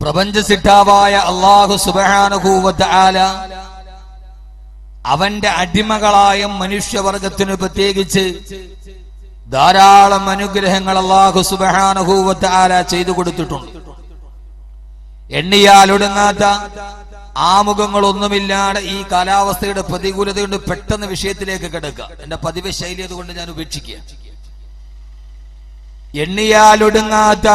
പ്രപഞ്ച സിട്ടാവായ അല്ലാഹു സുബ്ഹാനഹു വ തആല അവന്റെ അടിമകളായ മനുഷ്യവർഗത്തിന് പ്രത്യേകിച്ച് ധാരാളം അനുഗ്രഹങ്ങൾ അല്ലാഹു സുബ്ഹാനഹു വ തആല ചെയ്തു കൊടുത്തിട്ടുണ്ട്. എണ്ണിയാൽ ഒടുങ്ങാത്ത ആമുഖങ്ങളൊന്നുമില്ലാതെ ഈ കാലാവസ്ഥയുടെ പ്രതികൂലത കൊണ്ട് പെട്ടെന്ന് വിഷയത്തിലേക്ക് കിടക്കുക. എന്റെ പതിവ് ശൈലി അതുകൊണ്ട് ഞാൻ ഉപേക്ഷിക്കുക. എണ്ണിയാലൊടുങ്ങാത്ത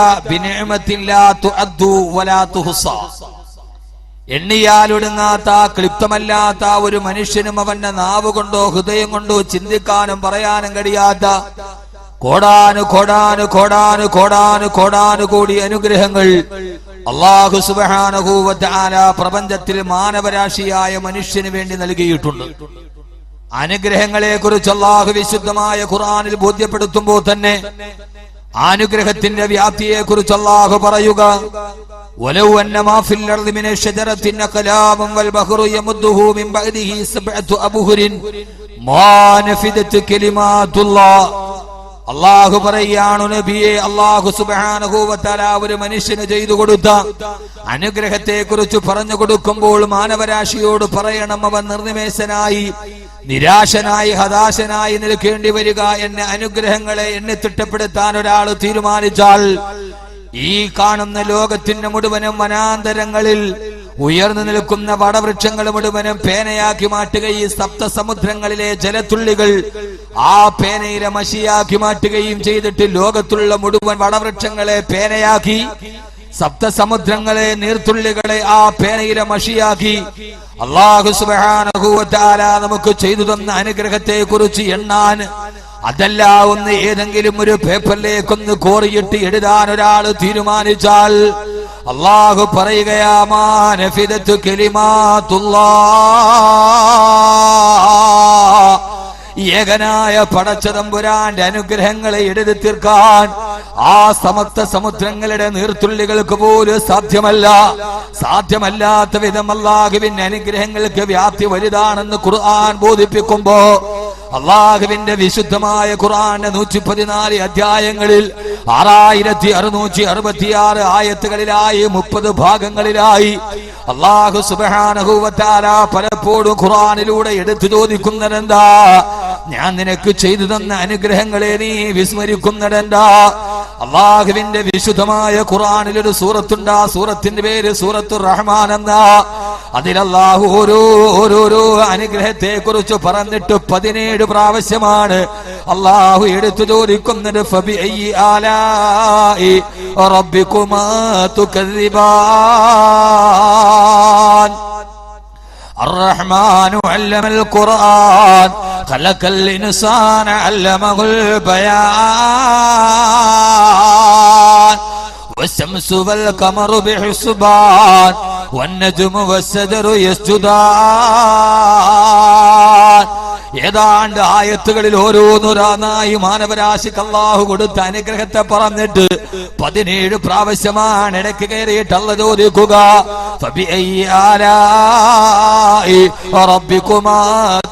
എണ്ണിയാലൊടുങ്ങാത്ത ക്ലിപ്തമല്ലാത്ത ഒരു മനുഷ്യനും അവന്റെ നാവ് കൊണ്ടോ ഹൃദയം കൊണ്ടോ ചിന്തിക്കാനും പറയാനും കഴിയാത്ത കോടാനു അനുഗ്രഹങ്ങൾ അല്ലാഹു സുബ്ഹാനഹു വ തആല പ്രപഞ്ചത്തിൽ മാനവരാശിയായ മനുഷ്യന് വേണ്ടി നൽകിയിട്ടുണ്ട്. അനുഗ്രഹങ്ങളെ കുറിച്ച് അല്ലാഹു വിശുദ്ധമായ ഖുർആനിൽ ബോധ്യപ്പെടുത്തുമ്പോൾ തന്നെ അനുഗ്രഹത്തിന്റെ വ്യാപ്തിയെ കുറിച്ച് അല്ലാഹു പറയുക, വലൗ അന്നമാ ഫിൽ അർളി മിന ശജറത്തിൻ അഖലാമുൻ വൽ ബഹ്റു യമുദ്ദുഹു മിൻ ബഅദിഹി സബ്അതു അബ്ഹുരിൻ മാ നഫിദത് കലിമാതുല്ലാഹ്. അല്ലാഹു പറയാണ് നബിയെ, അല്ലാഹു സുബ്ഹാനഹു വ തആല ഒരു മനുഷ്യന് ചെയ്തു കൊടുത്ത അനുഗ്രഹത്തെ കുറിച്ച് പറഞ്ഞു കൊടുക്കുമ്പോൾ മാനവരാശിയോട് പറയണം, അവൻ നിർനിമേഷനായി നിരാശനായി ഹതാശനായി നിൽക്കേണ്ടി വരിക. എന്നെ അനുഗ്രഹങ്ങളെ എന്നെ തിട്ടപ്പെടുത്താൻ ഒരാൾ തീരുമാനിച്ചാൽ ഈ കാണുന്ന ലോകത്തിന്റെ മുഴുവനും വനാന്തരങ്ങളിൽ ഉയർന്നു നിൽക്കുന്ന വടവൃക്ഷങ്ങൾ മുഴുവനും പേനയാക്കി മാറ്റുകയും സപ്തസമുദ്രങ്ങളിലെ ജലത്തുള്ളികൾ ആ പേനയിലെ മഷിയാക്കി മാറ്റുകയും ചെയ്തിട്ട് ലോകത്തുള്ള മുഴുവൻ വടവൃക്ഷങ്ങളെ പേനയാക്കി സപ്തസമുദ്രങ്ങളെ നീർത്തുള്ളികളെ ആ പേനയിലെ മഷിയാക്കി അല്ലാഹു സുബ്ഹാനഹു വ തആല നമുക്ക് ചെയ്തു തന്ന അനുഗ്രഹത്തെ കുറിച്ച് എണ്ണാൻ, അതല്ല ഒന്ന് ഏതെങ്കിലും ഒരു പേപ്പറിലേക്കൊന്ന് കോറിയിട്ട് എഴുതാൻ ഒരാൾ തീരുമാനിച്ചാൽ അല്ലാഹു പറയുകയാ, മാ നഫിദതു കലിമാതുല്ലാഹ്. ഏകനായ പടച്ചതമ്പുരാന്റെ അനുഗ്രഹങ്ങളെ എഴുതി തീർക്കാൻ ആ സമസ്ത സമുദ്രങ്ങളുടെ നീർത്തുള്ളികൾക്ക് പോലും സാധ്യമല്ലാത്ത വിധം അല്ലാഹുവിന്റെ അനുഗ്രഹങ്ങൾക്ക് വ്യാപ്തി വലുതാണെന്ന് ഖുർആൻ ബോധിപ്പിക്കുമ്പോ അല്ലാഹുവിന്റെ വിശുദ്ധമായ ഖുർആന്റെ 114 അധ്യായങ്ങളിൽ 6666 ആയത്തുകളിലായി 30 ഭാഗങ്ങളിലായി അല്ലാഹു സുബ്ഹാനഹു വ തആല പലപ്പോഴും ഖുർആനിലൂടെ എടുത്തു ചോദിക്കുന്നതെന്താ? ഞാൻ നിനക്ക് ചെയ്തു തന്ന അനുഗ്രഹങ്ങളെ നീ വിസ്മരിക്കുന്നതെന്താ? അല്ലാഹുവിന്റെ വിശുദ്ധമായ ഖുർആനിൽ ഒരു സൂറത്തുണ്ട്. ആ സൂറത്തിന്റെ പേര് സൂറത്തുർ റഹ്മാൻ എന്നാ. അതിൽ അല്ലാഹു ഓരോരോ അനുഗ്രഹത്തെ കുറിച്ച് പറഞ്ഞിട്ട് 17 പ്രാവശ്യമാണ് അല്ലാഹു എടുത്തു ചോദിക്കുന്നത്. ഫബിഅയ്യി ആലാഇ റബ്ബികുമാ തുകദ്ദിബാൻ. الرحمن علم القرآن خلق الإنسان علمه البيان والشمس والقمر بحسبان والنجم والشجر يسجدان. ഏതാണ്ട് ആയത്തുകളിൽ ഓരോന്നോരാന്നായി മാനവരാശിക്ക് അല്ലാഹു കൊടുത്ത അനുഗ്രഹത്തെ പറഞ്ഞിട്ട് 17 പ്രാവശ്യമാണ് ഇടയ്ക്ക് കയറിയിട്ട് അല്ലാഹു ചോദിക്കുക, ഫബിഅയ്യി ആലാഇ റബ്ബികുമാ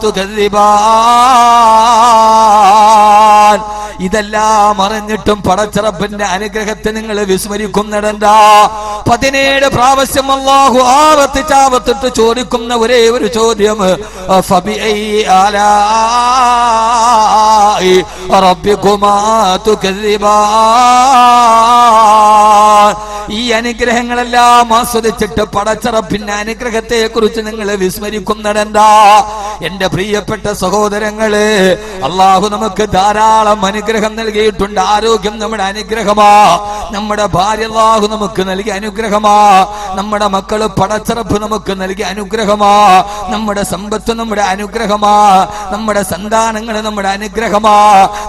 തുകദ്ദിബാൻ. ഇതെല്ലാം അറിഞ്ഞിട്ടും പടച്ചറപ്പിന്റെ അനുഗ്രഹത്തെ നിങ്ങൾ വിസ്മരിക്കുന്നിടണ്ടാ. 17 പ്രാവശ്യം അല്ലാഹു ആവർത്തിട്ട് ചോദിക്കുന്ന ഒരേ ഒരു ചോദ്യം, ഫബിഅയ്യി ആലാഇ റബ്ബികുമാ തുകദ്ദിബാൻ. ഈ അനുഗ്രഹങ്ങളെല്ലാം ആസ്വദിച്ചിട്ട് പടച്ചറപ്പിന്റെ അനുഗ്രഹത്തെ കുറിച്ച് നിങ്ങൾ വിസ്മരിക്കുന്നിടണ്ടാ. എന്റെ പ്രിയപ്പെട്ട സഹോദരങ്ങളെ, അല്ലാഹു നമുക്ക് ധാരാളം അനുഗ്രഹം നൽകിയിട്ടുണ്ട്. ആരോഗ്യം നമ്മുടെ അനുഗ്രഹമാ. നമ്മുടെ ഭാര്യ അല്ലാഹു നമുക്ക് നൽകിയ അനുഗ്രഹമാ. നമ്മുടെ മക്കള് പടച്ചറപ്പ് നമുക്ക് നൽകിയ അനുഗ്രഹമാ. നമ്മുടെ സമ്പത്ത് നമ്മുടെ അനുഗ്രഹമാ. നമ്മുടെ സന്താനങ്ങൾ നമ്മുടെ അനുഗ്രഹമാ.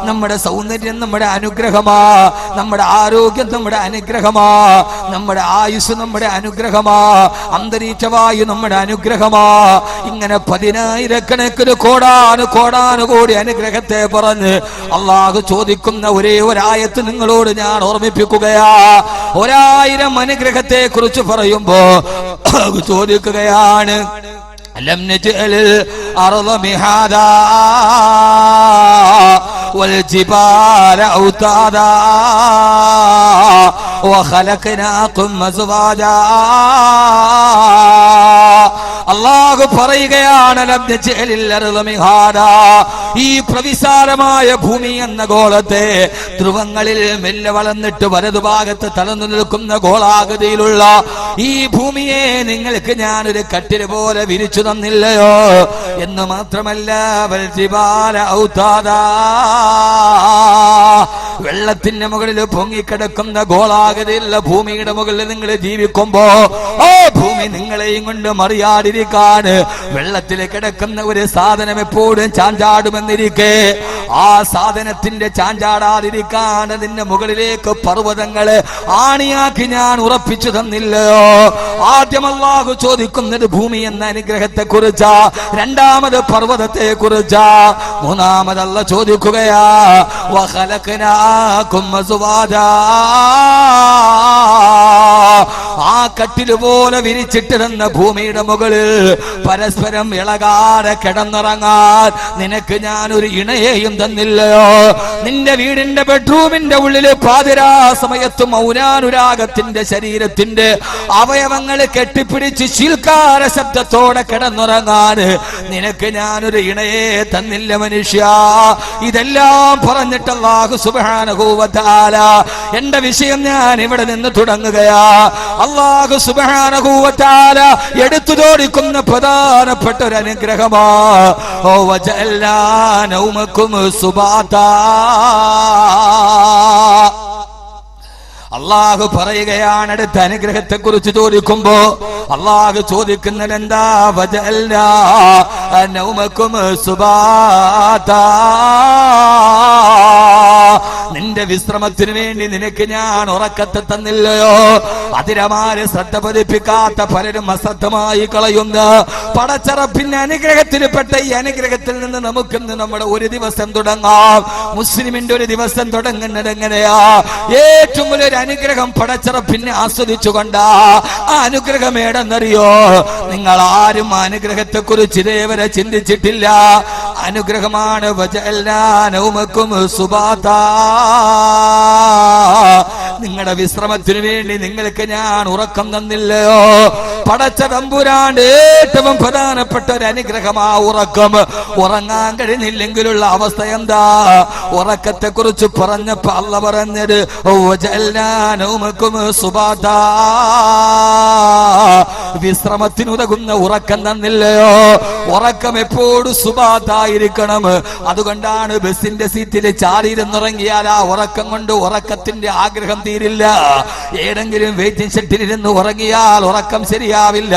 നമ്മുടെ സൗന്ദര്യം നമ്മുടെ അനുഗ്രഹമാ. നമ്മുടെ ആരോഗ്യം നമ്മുടെ അനുഗ്രഹമാ. നമ്മുടെ ആയുസ് നമ്മുടെ അനുഗ്രഹമാ. അന്തരീക്ഷവായു നമ്മുടെ അനുഗ്രഹമാ. ഇങ്ങനെ 10,000 കോടാനുകോടി അനുഗ്രഹത്തെ പറഞ്ഞ് അല്ലാഹു ചോദിക്കുന്ന ഒരേ ഒരായത്ത് നിങ്ങളോട് ഞാൻ ഓർമ്മിപ്പിക്കുകയാ. 1000 അനുഗ്രഹത്തെ കുറിച്ച് പറയുമ്പോ ചോദിക്കുകയാണ്, അലം നജ്അലിൽ അർള മിഹാദാ والجبال أوتادا وخلقناكم أزواجا. അല്ലാഹു പറയുകയാണ് ഈ പ്രവിശാലമായ ഭൂമി എന്ന ഗോളത്തെ ധ്രുവങ്ങളിൽ മെല്ലെ വളർന്നിട്ട് വലതുഭാഗത്ത് തളർന്നു നിൽക്കുന്ന ഗോളാകൃതിയിലുള്ള ഈ ഭൂമിയെ നിങ്ങൾക്ക് ഞാനൊരു കട്ടില് പോലെ വിരിച്ചു തന്നില്ലയോ എന്ന് മാത്രമല്ല വെള്ളത്തിന്റെ മുകളിൽ പൊങ്ങിക്കിടക്കുന്ന ഗോളാകൃതിയുള്ള ഭൂമിയുടെ മുകളിൽ നിങ്ങൾ ജീവിക്കുമ്പോ ആ ഭൂമി നിങ്ങളെയും കൊണ്ട് മറിയാടിരിക്കാൻ വെള്ളത്തിൽ കിടക്കുന്ന ഒരു സാധനം എപ്പോഴും ചാഞ്ചാടുമെന്നിരിക്കെ ആ സാധനത്തിന്റെ ചാഞ്ചാടാതിരിക്കാൻ അതിന്റെ മുകളിലേക്ക് പർവ്വതങ്ങള് ആണിയാക്കി ഞാൻ ഉറപ്പിച്ചു തന്നില്ലയോ? ആദ്യം അല്ലാഹു ചോദിക്കുന്നത് ഭൂമി എന്ന അനുഗ്രഹത്തെ കുറിച്ചാ, രണ്ടാമത് പർവ്വതത്തെ കുറിച്ചാ, മൂന്നാമത് അല്ലാഹു ചോദിക്കുകയാ വഖലഖനാകും അസ്വാജാ. ആ കട്ടില് പോലെ വിരിച്ചിട്ടിരുന്ന ഭൂമിയുടെ മുകളിൽ പരസ്പരം ഇളകാതെ കിടന്നുറങ്ങാൻ നിനക്ക് ഞാനൊരു ഇണയെയും തന്നില്ലയോ? നിന്റെ വീടിന്റെ ബെഡ്റൂമിന്റെ ഉള്ളില് പാതിരാ സമയത്ത് മൗനാനുരാഗത്തിന്റെ ശരീരത്തിന്റെ അവയവങ്ങൾ കെട്ടിപ്പിടിച്ച് ശീൽക്കാര ശബ്ദത്തോടെ കിടന്നുറങ്ങാൻ നിനക്ക് ഞാനൊരു ഇണയെ തന്നില്ല മനുഷ്യ. ഇതെല്ലാം പറഞ്ഞിട്ട് അല്ലാഹു സുബ്ഹാനഹു വ തആല എന്റെ വിഷയം ഞാൻ ഇവിടെ നിന്ന് തുടങ്ങുകയാ. അല്ലാഹു സുബ്ഹാനഹു വ തആല എടുത്തു തോടിക്കുന്ന പ്രധാനപ്പെട്ട ഒരു അനുഗ്രഹമാ വജഅൽനാ നൗമകും സുബാതാ. അല്ലാഹു പറയുകയാണ് അടുത്ത അനുഗ്രഹത്തെ കുറിച്ച് ചോദിക്കുമ്പോ അല്ലാഹു ചോദിക്കുന്നത് എന്താ? വജഅൽനാ നൗമകും സുബാതാ. നിന്റെ വിശ്രമത്തിന് വേണ്ടി നിനക്ക് ഞാൻ ഉറക്കത്തെ തന്നില്ലയോ? അതിരമാര് ശ്രദ്ധ പതിപ്പിക്കാത്ത പലരും അശ്രദ്ധമായി കളയുന്ന പടച്ചറപ്പിന്റെ അനുഗ്രഹത്തിൽപ്പെട്ട ഈ അനുഗ്രഹത്തിൽ നിന്ന് നമുക്കിന്ന് നമ്മുടെ ഒരു ദിവസം തുടങ്ങാം. മുസ്ലിമിന്റെ ഒരു ദിവസം തുടങ്ങുന്നത് എങ്ങനെയാ? ഏറ്റവും വലിയൊരു അനുഗ്രഹം പടച്ചറപ്പിനെ ആസ്വദിച്ചുകൊണ്ടാ. ആ അനുഗ്രഹം ഏടെന്നറിയോ? നിങ്ങൾ ആരും അനുഗ്രഹത്തെ കുറിച്ച് ഇതേവരെ ചിന്തിച്ചിട്ടില്ല. അനുഗ്രഹമാണ് വജഅൽനാ നൗമകും സുബാതാ. നിങ്ങളുടെ വിശ്രമത്തിനു വേണ്ടി നിങ്ങൾക്ക് ഞാൻ ഉറക്കം തന്നില്ലയോ? പടച്ച തമ്പുരാന്റെ ഏറ്റവും പ്രധാനപ്പെട്ട ഒരു അനുഗ്രഹമാ ഉറക്കം. ഉറങ്ങാൻ കഴിഞ്ഞില്ലെങ്കിലുള്ള അവസ്ഥ എന്താ? ഉറക്കത്തെ കുറിച്ച് പറഞ്ഞപ്പോ അല്ലാഹു പറഞ്ഞത് വജഅൽനാ നൗമകും സുബാതാ. വിശ്രമത്തിനുതകുന്ന ഉറക്കം തന്നില്ലയോ? ഉറക്കം എപ്പോഴും സുബാത്തായിരിക്കണം. അതുകൊണ്ടാണ് ബസിന്റെ സീറ്റിൽ ചാടിയിരുന്നുറങ്ങിയാൽ ആ ഉറക്കം കൊണ്ട് ഉറക്കത്തിന്റെ ആഗ്രഹം തീരില്ല. ഏതെങ്കിലും വെയിറ്റിംഗ് ഷെഡിലിരുന്ന് ഉറങ്ങിയാൽ ഉറക്കം ശരിയാവില്ല.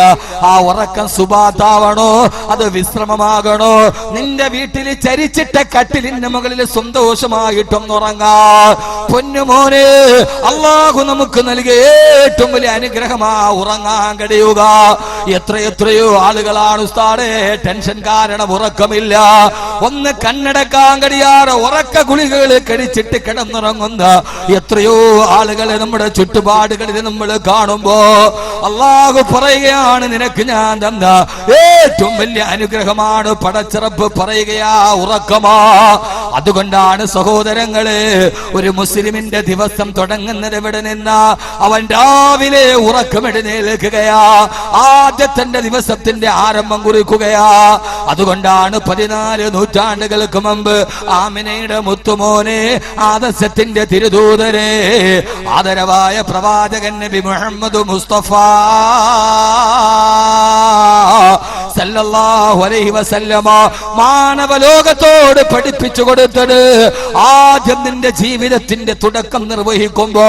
ആ ഉറക്കം സുബാത്താവണോ? അത് വിശ്രമമാകണോ? നിന്റെ വീട്ടിൽ ചരിച്ചിട്ട കട്ടിലിന്റെ മുകളിൽ സന്തോഷമായിട്ടൊന്നുറങ്ങാ. പൊന്നുമോനെ, അല്ലാഹു നമുക്ക് നൽകിയ ഏറ്റവും വലിയ അനുഗ്രഹമാ ഉറങ്ങാൻ കഴിയുക. എത്രയെത്രയോ ആളുകളാണ് ഉസ്താദേ ടെൻഷൻ കാരണം ഉറക്കമില്ല. ഒന്ന് കണ്ണടക്കാൻ കഴിയാതെ ഉറക്ക ഗുളികകൾ കഴിച്ചിട്ട് കിടന്നുറങ്ങുന്ന എത്രയോ ആളുകളെ നമ്മുടെ ചുറ്റുപാടുകളിൽ നമ്മൾ കാണുമ്പോ അല്ലാഹു പറയുകയാണ് നിനക്ക് ഞാൻ തന്ന ഏറ്റവും വലിയ അനുഗ്രഹമാണ് പടച്ചിറപ്പ് പറയുകയാ ഉറക്കമാ. അതുകൊണ്ടാണ് സഹോദരങ്ങളെ ഒരു മുസ്ലിമിന്റെ ദിവസം തുടങ്ങുന്നത് എവിടെ നിന്നാ? അവൻ രാവിലെ ഉറക്കമെഴുന്നേൽക്കുകയാ. ആദ്യത്തെ ദിവസത്തിന്റെ ആരംഭം കുറിക്കുകയാ. അതുകൊണ്ടാണ് 14 നൂറ്റാണ്ടുകൾക്ക് മുമ്പ് ആമിനയുടെ മുത്തുമോനെ ആദർശത്തിന്റെ തിരുദൂതരെ ആദരവായ പ്രവാചകൻ നബി മുഹമ്മദ് മുസ്തഫ സല്ലല്ലാഹു അലൈഹി വസല്ലമ മാനവ ലോകത്തോട് പഠിപ്പിച്ചു കൊടുത്തത് ആദ്യം നിന്റെ ജീവിതത്തിന്റെ തുടക്കം നിർവഹിക്കുമ്പോ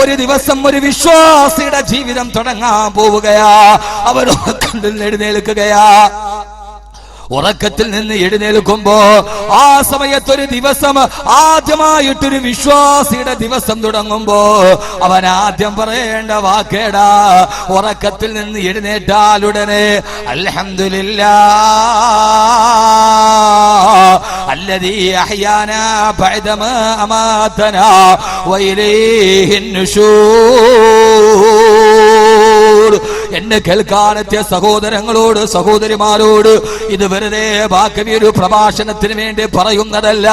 ഒരു ദിവസം ഒരു വിശ്വാസിയുടെ ജീവിതം തുടങ്ങാൻ പോവുകയാ. അവർ എഴുന്നേൽക്കുകയാ. ഉറക്കത്തിൽ നിന്ന് എഴുന്നേൽക്കുമ്പോ ആ സമയത്തൊരു ദിവസം ആദ്യമായിട്ടൊരു വിശ്വാസിയുടെ ദിവസം തുടങ്ങുമ്പോ അവൻ ആദ്യം പറയേണ്ട വാക്കേടാ. ഉറക്കത്തിൽ നിന്ന് എഴുന്നേറ്റാലുടനെ അൽഹംദുലില്ലാഹ് അല്ലദീ അഹ്യാനാ ബഅദമാ അമാതനാ വഇലൈഹിൻ നുശൂർ. എന്നെ കേൾക്കാനെത്തിയ സഹോദരങ്ങളോട് സഹോദരിമാരോട് ഇത് വെറുതെ ബാക്കി ഒരു പ്രഭാഷണത്തിന് വേണ്ടി പറയുന്നതല്ല.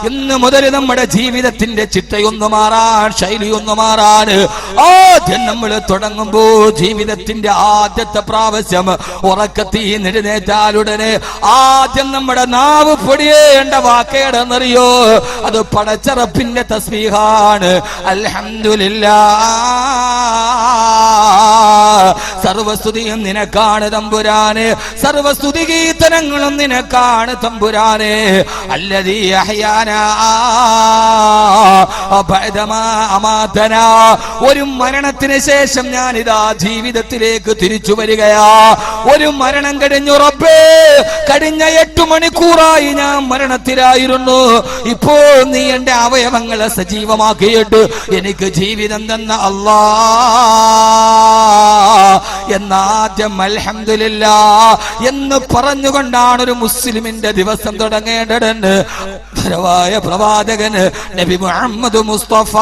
ഇന്ന് മുതൽ നമ്മുടെ ജീവിതത്തിന്റെ ചിട്ടയൊന്നു മാറാൻ, ശൈലിയൊന്നു മാറാൻ ആദ്യം നമ്മൾ തുടങ്ങുമ്പോ ജീവിതത്തിന്റെ ആദ്യത്തെ പ്രാവശ്യം ഉറക്കത്തിൽ എഴുന്നേറ്റാലുടനെ ആദ്യം നമ്മുടെ നാവ് പൊടിയേണ്ട വാക്കേടെന്നറിയോ? അത് പടച്ചറപ്പിന്റെ തസ്ബീഹാണ്. അൽഹംദുലില്ലാഹ്, സർവസ്തുതിയും നിനക്കാണ് തമ്പുരാനെ, സർവസ്തുതി കീർത്തനങ്ങളും നിനക്കാണ് തമ്പുരാനെ. അല്ലദീ അഹ്യാനാ ബഅദമാ അമാതനാ, ഒരു മരണത്തിന് ശേഷം ഞാൻ ഇതാ ജീവിതത്തിലേക്ക് തിരിച്ചു വരികയാ. ഒരു മരണം കഴിഞ്ഞു റബ്ബേ, കഴിഞ്ഞ 8 മണിക്കൂറായി ഞാൻ മരണത്തിലായിരുന്നു. ഇപ്പോൾ നീ എന്റെ അവയവങ്ങളെ സജീവമാക്കിയിട്ട് എനിക്ക് ജീവിതം തന്ന അല്ലാ എന്നാദ്യം അൽഹംദുലില്ലാഹ് എന്ന് പറഞ്ഞുകൊണ്ടാണ് ഒരു മുസ്ലിമിന്റെ ദിവസം തുടങ്ങേണ്ടതെന്ന് പ്രവാചകൻ നബി മുഹമ്മദ് മുസ്തഫ